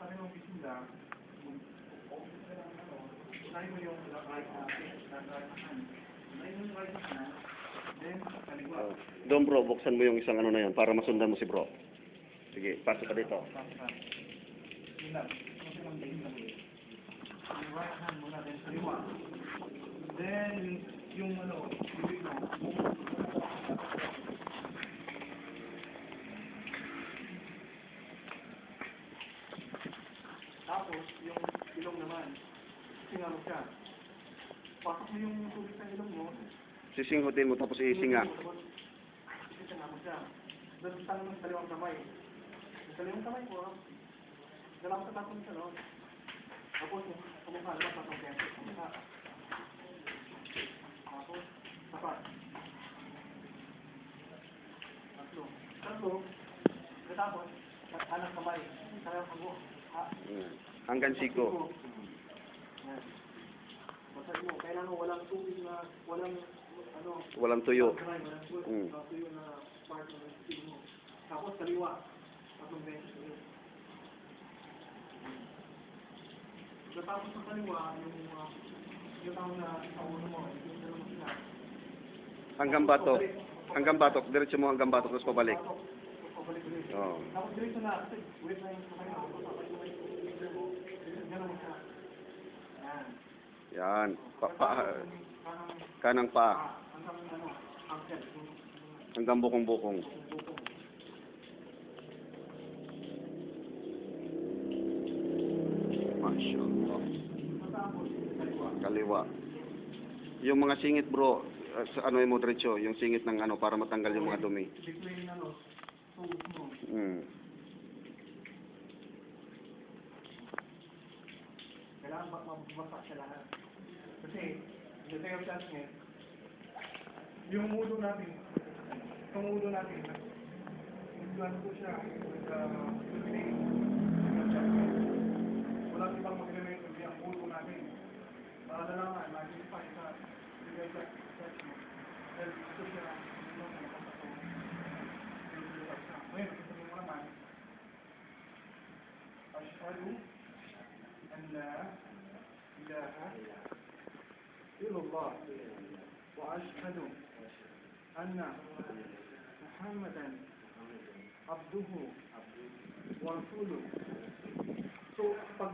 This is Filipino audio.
parehong bisila, unahin mo yung right na hand. Unahin mo yung right na hand, then kaliwa. Doon bro, buksan mo yung isang ano na yan para masundan mo si bro. Sige, pasok ka dito. Yun lang. Kasi lang din lang. Yung right hand muna, then kaliwa. Then, yung ano, bibig mo. Tapos, yung ilong naman, singa mo siya. Pasok mo yung tubig sa ilong mo. Sisinghutin mo tapos isinga. Singa mo siya. Doon tanong ng kaliwang kamay. Yung kaliwang kamay ko, dalawa sa tapos sa loob. Tapos, kumukha naman sa pagkento. Kumukha. Tapos, tapat. Tatlo. Tapos, kanang kamay. Kanang kamay. Hanggang siko. Basta mo, kailangan walang tubig na, walang, ano, Walang tuyo. walang tuyo na part ng tubig mo. Tapos, kaliwa. Tatlong beses ulit. Tapos sa kaliwa, yung tao na sa ulo mo, yung dalawa mo sila. Hanggang batok. Hanggang batok. Diretso mo hanggang batok tapos pabalik. Pabalik ulit. Oo. Tapos diretso na, kasi wait na yung kamay mo. Gano'n mo siya. Yan. Yan. Kanang pa. Hanggang ano, ankle. Hanggang bukong-bukong. Mashallah. Tapos, kaliwa. Kaliwa. Yung mga singit bro, sa ano mo diretso, yung singit ng ano para matanggal yung mga dumi. Between, ano, toes mo. Kailangan mabasa siya lahat. Kasi, the day of judgment, yung ulo natin, nagplan ko siya, walang ibang mag-remake kundi ang ulo natin. Para na lang, ma-identify sa the day of judgment. Dahil ito siya, ngayon, sasabihin mo naman, Ashhadu an la ilaha illallah wa ashhadu anna Muhammadan abduhu wa rasuluh. So, pag